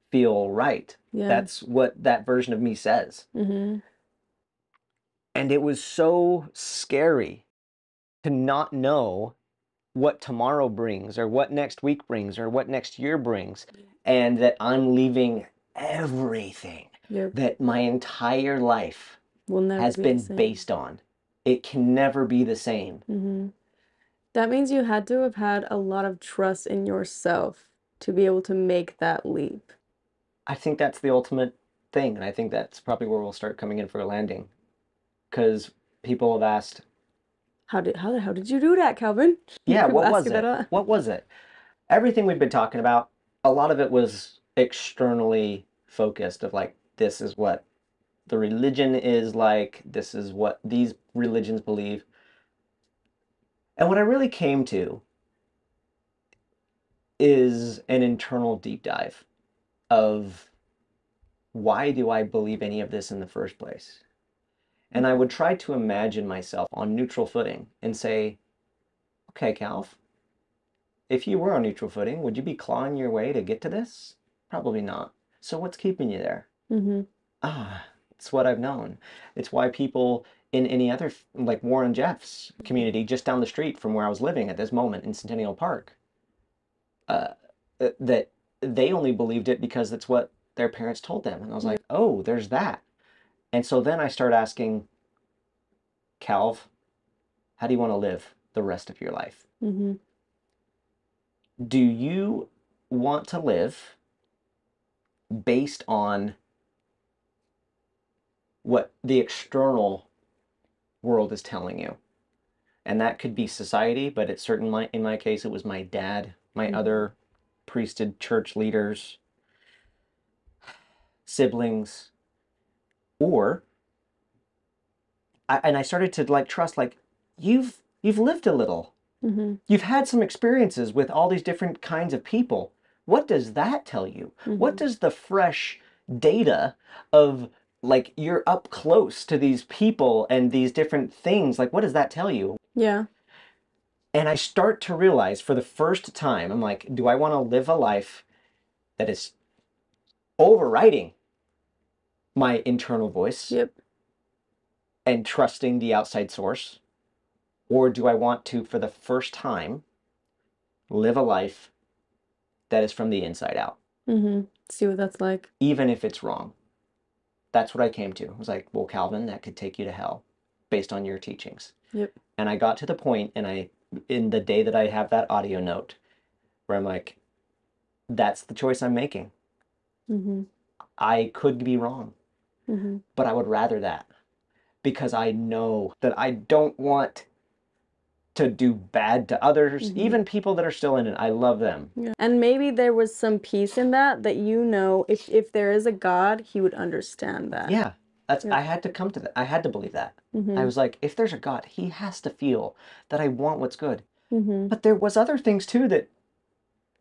feel right. Yeah. That's what that version of me says. And it was so scary to not know what tomorrow brings or what next week brings or what next year brings, and that I'm leaving everything that my entire life has been based on. It can never be the same. That means you had to have had a lot of trust in yourself to be able to make that leap. I think that's the ultimate thing, and I think that's probably where we'll start coming in for a landing, because people have asked, how did you do that, Calvin? Yeah, what was it? What was it? Everything we've been talking about, a lot of it was externally focused, of like, this is what the religion is like, this is what these religions believe. And what I really came to is an internal deep dive of, why do I believe any of this in the first place? And I would try to imagine myself on neutral footing and say, okay, Calv, if you were on neutral footing, would you be clawing your way to get to this? Probably not. So what's keeping you there? It's what I've known. It's why people in any other, like Warren Jeff's community just down the street from where I was living at this moment in Centennial Park, that they only believed it because it's what their parents told them. And I was like, oh, there's that. And so then I start asking, Calv, how do you want to live the rest of your life? Do you want to live based on what the external world is telling you? And that could be society, but it's certainly, in my case, it was my dad, my other priesthood church leaders, siblings, or I started to like trust, like, you've lived a little. You've had some experiences with all these different kinds of people. What does that tell you? What does the fresh data of, like, you're up close to these people and these different things, like, what does that tell you? Yeah. And I start to realize for the first time, I'm like, do I want to live a life that is overriding my internal voice and trusting the outside source? Or do I want to, for the first time, live a life that is from the inside out? See what that's like. Even if it's wrong. That's what I came to. I was like, well, Calvin, that could take you to hell based on your teachings. And I got to the point, and in the day that I have that audio note, where I'm like, that's the choice I'm making. I could be wrong, but I would rather that, because I know that I don't want to do bad to others, even people that are still in it. I love them. And maybe there was some peace in that if there is a God, he would understand that. I had to come to that. I had to believe that. I was like, if there's a God, he has to feel that I want what's good. But there was other things too, that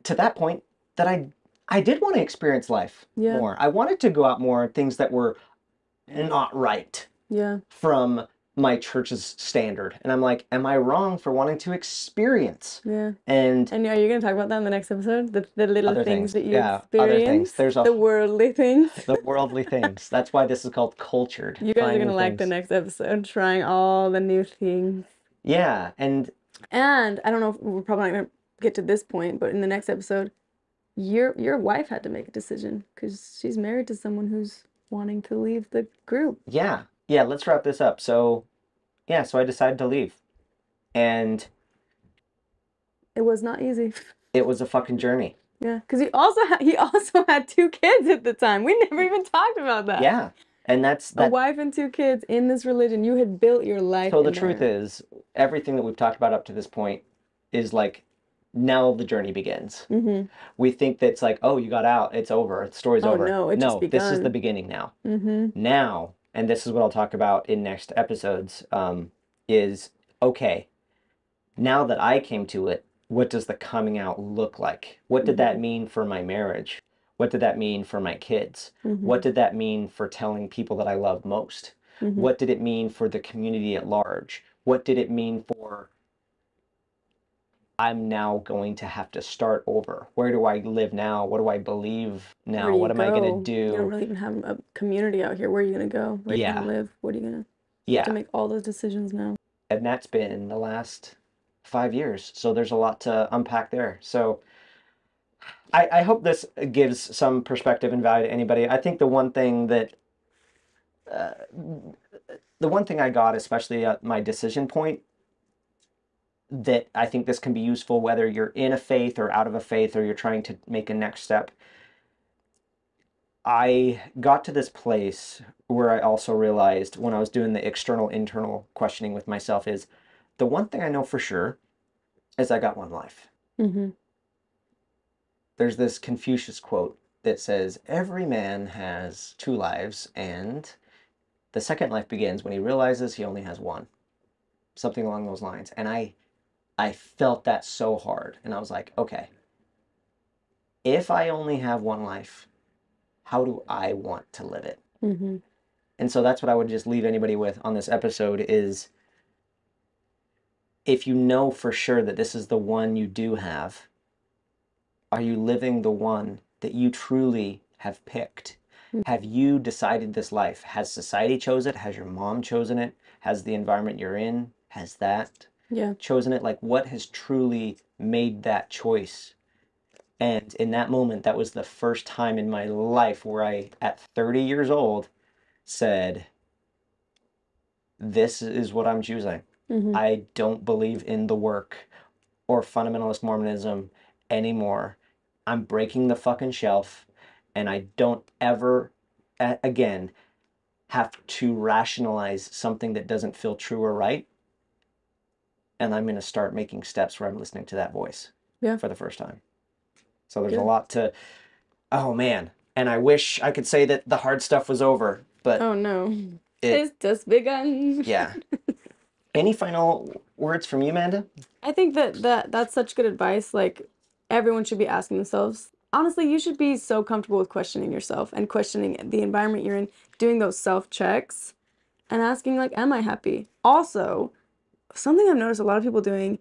to that point, that I did want to experience life more. I wanted to go out more, things that were not right from my church's standard. And I'm like, am I wrong for wanting to experience? And are you going to talk about that in the next episode? The little things that you experience? Other things. There's the worldly things. The worldly things. That's why this is called Cultured. You guys are going to like the next episode, trying all the new things. Yeah, and I don't know if we're probably not going to get to this point, but in the next episode, your wife had to make a decision because she's married to someone who's wanting to leave the group. Yeah, let's wrap this up. So I decided to leave. And it was not easy. It was a fucking journey. Yeah, because he also had 2 kids at the time. We never even talked about that. Yeah, and that's a wife and 2 kids in this religion. You had built your life. So the truth is, everything that we've talked about up to this point is like, now the journey begins. Mm-hmm. We think that it's like, oh, you got out, it's over, the story's over. No, it's just begun. This is the beginning now. Mm-hmm. Now, and this is what I'll talk about in next episodes, is, okay, now that I came to it, what does the coming out look like? What did that mean for my marriage? What did that mean for my kids? What did that mean for telling people that I love most? What did it mean for the community at large? What did it mean for, I'm now going to have to start over? Where do I live now? What do I believe now? What am I going to do? You don't really even have a community out here. Where are you going to go? Where are you going to live? What are you going to... You have to make all those decisions now. And that's been the last 5 years. So there's a lot to unpack there. So I hope this gives some perspective and value to anybody. I think the one thing that, I got, especially at my decision point, that I think this can be useful whether you're in a faith or out of a faith or you're trying to make a next step. I got to this place where I also realized when I was doing the external, internal questioning with myself is, the one thing I know for sure is I got one life. Mm-hmm. There's this Confucius quote that says, every man has 2 lives, and the second life begins when he realizes he only has one. Something along those lines. And I felt that so hard. And I was like, okay, if I only have one life, how do I want to live it? Mm-hmm. And so that's what I would just leave anybody with on this episode is, if you know for sure that this is the one you do have, are you living the one that you truly have picked? Mm-hmm. Have you decided this life? Has society chosen it? Has your mom chosen it? Has the environment you're in, has that chosen it? Like, what has truly made that choice? And in that moment, that was the first time in my life where I, at 30 years old, said, this is what I'm choosing. Mm-hmm. I don't believe in the work or fundamentalist Mormonism anymore. I'm breaking the fucking shelf, and I don't ever again have to rationalize something that doesn't feel true or right. And I'm going to start making steps where I'm listening to that voice for the first time. So there's a lot to, oh man. And I wish I could say that the hard stuff was over, but oh no, it's just begun. Yeah. Any final words from you, Amanda? I think that's such good advice. Like, everyone should be asking themselves, honestly, you should be so comfortable with questioning yourself and questioning the environment you're in, doing those self-checks and asking, like, am I happy? Also, something I've noticed a lot of people doing,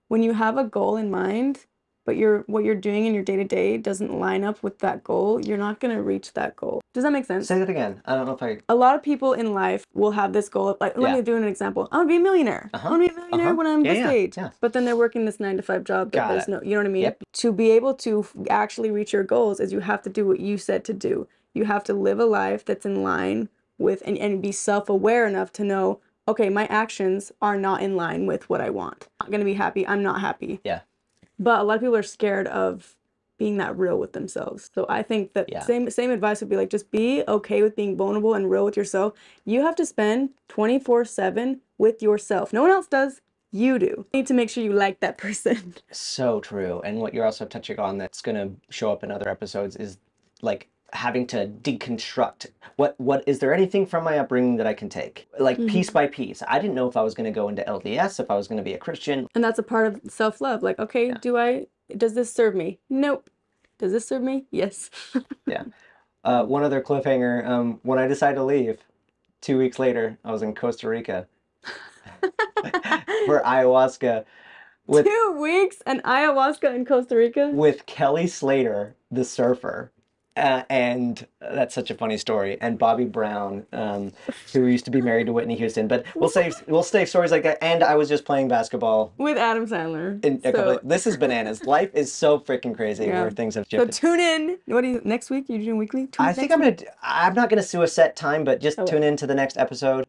when you have a goal in mind, but what you're doing in your day-to-day doesn't line up with that goal, you're not going to reach that goal. Does that make sense? Say that again. I don't know if I... A lot of people in life will have this goal of, like, let me do an example. I want to be a millionaire. I want to be a millionaire when I'm this age. Yeah. But then they're working this 9-to-5 job that there's no, you know what I mean? Yep. To be able to actually reach your goals is you have to do what you said to do. You have to live a life that's in line with, and be self-aware enough to know, okay, my actions are not in line with what I want. I'm not going to be happy. I'm not happy. Yeah. But a lot of people are scared of being that real with themselves. So I think that same advice would be like, just be okay with being vulnerable and real with yourself. You have to spend 24/7 with yourself. No one else does. You do. You need to make sure you like that person. So true. And what you're also touching on that's going to show up in other episodes is like having to deconstruct what is there anything from my upbringing that I can take, like piece by piece. I didn't know if I was going to go into LDS, if I was going to be a Christian. And that's a part of self-love. Like, okay, does this serve me? Nope. Does this serve me? Yes. Yeah. One other cliffhanger, when I decided to leave 2 weeks later, I was in Costa Rica for ayahuasca. 2 weeks and ayahuasca in Costa Rica? With Kelly Slater, the surfer. And that's such a funny story. And Bobby Brown, who used to be married to Whitney Houston. But we'll save stories like that. And I was just playing basketball with Adam Sandler. This is bananas. Life is so freaking crazy where things have shifted. So tune in. What do you next week? You doing weekly? I think I'm not gonna do a set time, but just tune in to the next episode.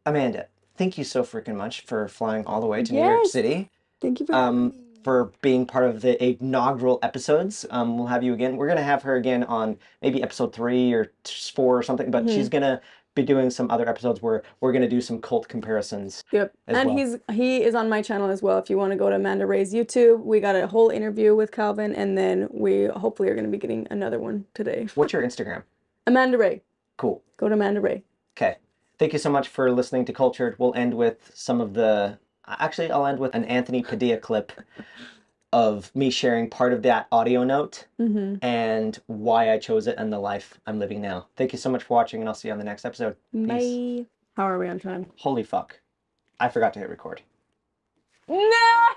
Amanda, thank you so freaking much for flying all the way to New York City. Thank you for having me. for being part of the inaugural episodes. We'll have you again. We're going to have her again on maybe episode 3 or 4 or something, but she's going to be doing some other episodes where we're going to do some cult comparisons. Yep. And well. he is on my channel as well. If you want to go to Amanda Ray's YouTube, we got a whole interview with Calvin, and then we hopefully are going to be getting another one today. What's your Instagram? Amanda Ray. Cool. Go to Amanda Ray. Okay. Thank you so much for listening to Cultured. We'll end with some of the... Actually, I'll end with an Anthony Padilla clip of me sharing part of that audio note and why I chose it and the life I'm living now. Thank you so much for watching, and I'll see you on the next episode. Bye. Peace. How are we on time? Holy fuck. I forgot to hit record. No!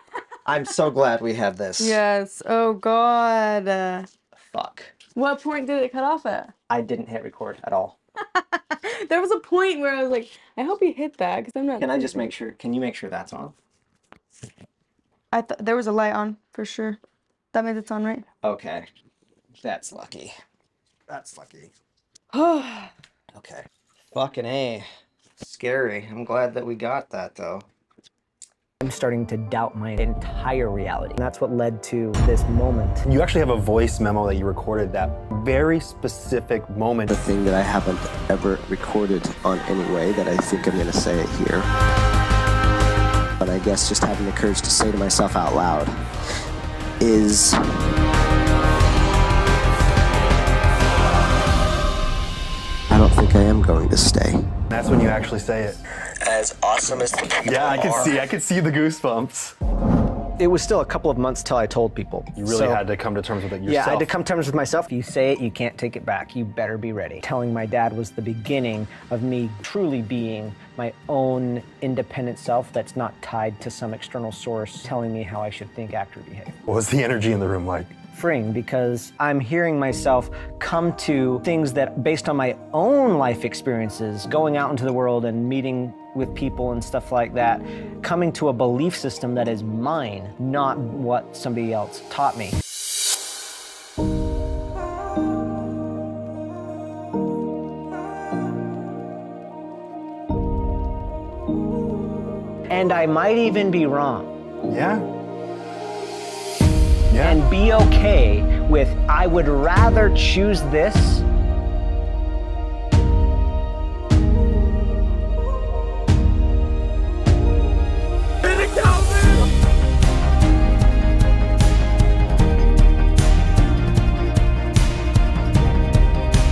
I'm so glad we have this. Yes. Oh, God. Fuck. What point did it cut off at? I didn't hit record at all. There was a point where I was like, I hope he hit that, because I'm not... Can I just make sure? Can you make sure that's on? There was a light on, for sure. That means it's on, right? Okay. That's lucky. That's lucky. Oh. Okay. Fucking A. Scary. I'm glad that we got that, though. I'm starting to doubt my entire reality. And that's what led to this moment. You actually have a voice memo that you recorded that very specific moment. The thing that I haven't ever recorded on any way that I think I'm going to say it here. But I guess just having the courage to say to myself out loud is... I don't think I am going to stay. That's when you actually say it. As awesome as the people Yeah, I could see the goosebumps. It was still a couple of months till I told people. You really had to come to terms with it yourself. Yeah, I had to come to terms with myself. If you say it, you can't take it back. You better be ready. Telling my dad was the beginning of me truly being my own independent self that's not tied to some external source telling me how I should think, act, or behave. What was the energy in the room like? Freeing, because I'm hearing myself come to things that, based on my own life experiences, going out into the world and meeting with people and stuff like that, coming to a belief system that is mine, not what somebody else taught me. And I might even be wrong. Yeah. Yeah. And be okay with, I would rather choose this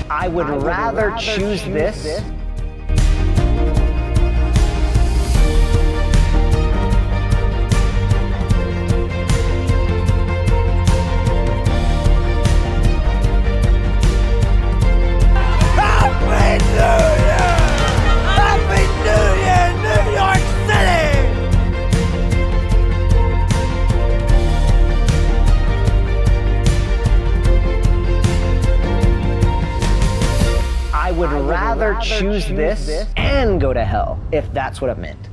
I would rather choose this choose this and go to hell, if that's what it meant.